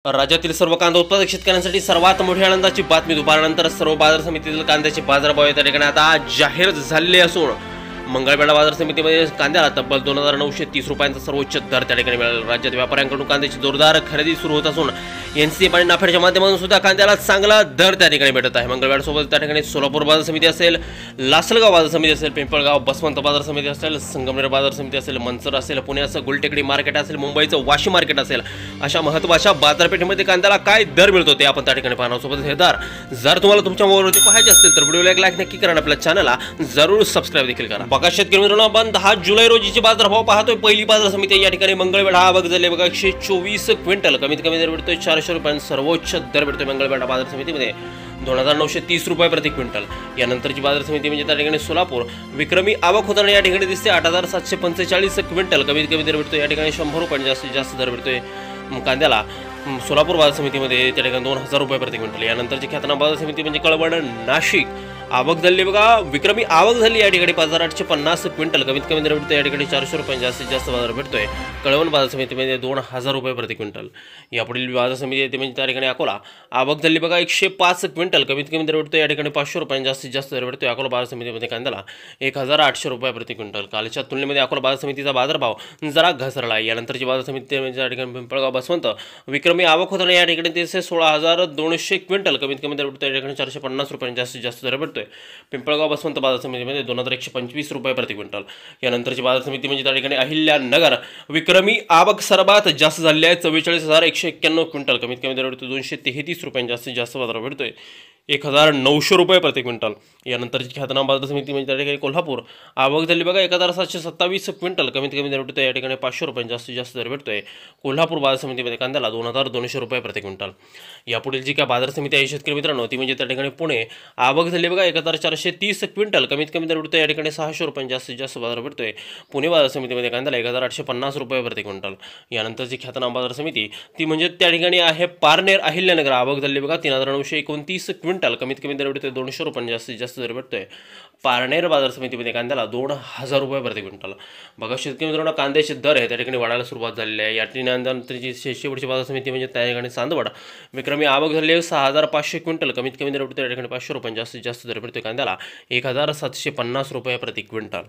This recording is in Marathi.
राज्यातील सर्व कांदा उत्पादक शेतकऱ्यांसाठी सर्वात मोठी आनंदाची बातमी. दुपारनंतर सर्व बाजार समितीतील कांद्याचे बाजारभाव या ठिकाणी आता जाहीर झाले असून मंगळवेढा बाजार समितीमध्ये कांद्याला तब्बल 2930 रुपयांचा सर्वोच्च दर त्या ठिकाणी मिळाला. राज्यात व्यापाऱ्यांकडून कांद्याची जोरदार खरेदी सुरू होत असून एनसीएफ आणि नाफेडच्या माध्यमातून सुद्धा कांद्याला चांगला दर त्या ठिकाणी भेटत आहे. मंगळवेढ्यासोबत त्या ठिकाणी सोलापूर बाजार समिती असेल, लासलगाव बाजार समिती असेल, पिंपळगाव बसवंत बाजार समिती असेल, संगमनेर बाजार समिती असेल, मंचर असेल, पुण्याचं गुलटेकडी मार्केट असेल, मुंबईचं वाशी मार्केट असेल, अशा महत्त्वाच्या बाजारपेठेमध्ये कांद्याला काय दर मिळतो ते आपण त्या ठिकाणी पाहणार. सोबत हे दर जर तुम्हाला तुमच्या मोबाईलवरती पाहायचे असतील तर व्हिडिओला एक लाईक नक्की करा, आपल्या चॅनलला जरूर सबस्क्राईब देखील करा. बघा शेतकरी मित्रांनो, आपण 10 जुलै रोजीचे बाजारभाव पाहतोय. पहिली बाजार समिती या ठिकाणी मंगळवेढा हा बघ झाले बघा 124 क्विंटल, कमीत कमी दर भेटतोय 400 रुपयांचा सर्वोच्च दर भेटतोय मंगळवेढा बाजार समितीमध्ये 2930 रुपये प्रति क्विंटल. यानंतरची बाजार समिती म्हणजे त्या ठिकाणी सोलापूर, विक्रमी आवक होताना या ठिकाणी दिसते 8745 क्विंटल, कमीत कमी दर भेटतोय या ठिकाणी 100 रुपयांचा जास्तीत जास्त दर भेटतोय कांद्याला सोलापूर बाजार समितीमध्ये त्या ठिकाणी 2000 रुपये प्रति क्विंटल. यानंतरची ख्यातनाम बाजार समिती म्हणजे कळवण, नाशिक आवक झाली बघा, विक्रमी आवक झाली या ठिकाणी 5850 क्विंटल, कमीत कमी दर भेटतोय या ठिकाणी 400 रुपयांचा जास्तीत जास्त बाजार भेटतोय कळवण बाजार समितीमध्ये 2000 रुपये प्रति क्विंटल. यापुढील बाजार समिती येते म्हणजे त्या ठिकाणी अकोला आवक झाली बघा 105 क्विंटल, कमीत कमी दर भेटतोय या ठिकाणी 500 रुपयांचा जास्तीत जास्त दर भेटतोय अकोला बाजार समितीमध्ये कांद्याला 1800 रुपये प्रति क्विंटल. कालच्या तुलनेमध्ये अकोला बाजार समितीचा बाजारभाव जरा घसरला आहे. यानंतरची बाजार समिती म्हणजे त्या ठिकाणी पिंपळगाव बसवंत, विक्रमी आवक होताना या ठिकाणी ते 16200 क्विंटल, कमीत कमी दर भेटतोय या ठिकाणी 450 रुपयांचा जास्तीत जास्त दर भेटतोय पिंपळगाव बसवंत बाजार समितीमध्ये 2125 रुपये प्रति क्विंटल. यानंतरची बाजार समिती म्हणजे त्या ठिकाणी अहिल्यानगर, विक्रमी आवक सर्वात जास्त झालेली आहे 44191 क्विंटल, कमीत कमी दर भेटतोय 233 रुपयांचा जास्तीत जास्त बाजार भेटतोय 1900 रुपये प्रति क्विंटल. यानंतरची ख्यातनाम बाजार समिती म्हणजे त्या ठिकाणी कोल्हापूर आवक झाली बघा 1727 क्विंटल, कमीत कमी दर भेटतोय या ठिकाणी 500 रुपयांचा जास्तीत जास्त दर भेटतोय कोल्हापूर बाजार समितीमध्ये कांद्याला 2200 रुपये प्रति क्विंटल. यापुढील जी काय बाजार समिती आहे शेतकरी मित्रांनो ती म्हणजे त्या ठिकाणी पुणे आवक झाली बघा 1430 क्विंटल, कमीत कमी दर भेटतोय या ठिकाणी 600 रुपयांचा जास्तीत जास्त बाजार भेटतोय पुणे बाजार समितीमध्ये कांद्याला 1850 रुपये प्रति क्विंटल. यानंतरची ख्यातनाम बाजार समिती ती म्हणजे त्या ठिकाणी आहे पारनेर अहिल्यानगर आवक झाली बघा 3929 क्विंटल, कमीत कमी दर भेटतोय 200 रुपयांचा जास्तीत जास्त दर भेटतोय पारनेर बाजार समितीमध्ये कांद्याला 2000 रुपये प्रति क्विंटल. बघा शेतकरी मित्रांनो, कांद्याचे दर आहे त्या ठिकाणी वाढायला सुरुवात झालेली आहे. या ठिकाणी शेवटची बाजार समिती म्हणजे त्या ठिकाणी चांदवड, विक्रमी आवक झाली आहे 6500 क्विंटल, कमीत कमी दर भेटतोय या ठिकाणी 500 रुपयांचा जास्तीत जास्त दर भेटतोय कांद्याला 1750 रुपये प्रति क्विंटल.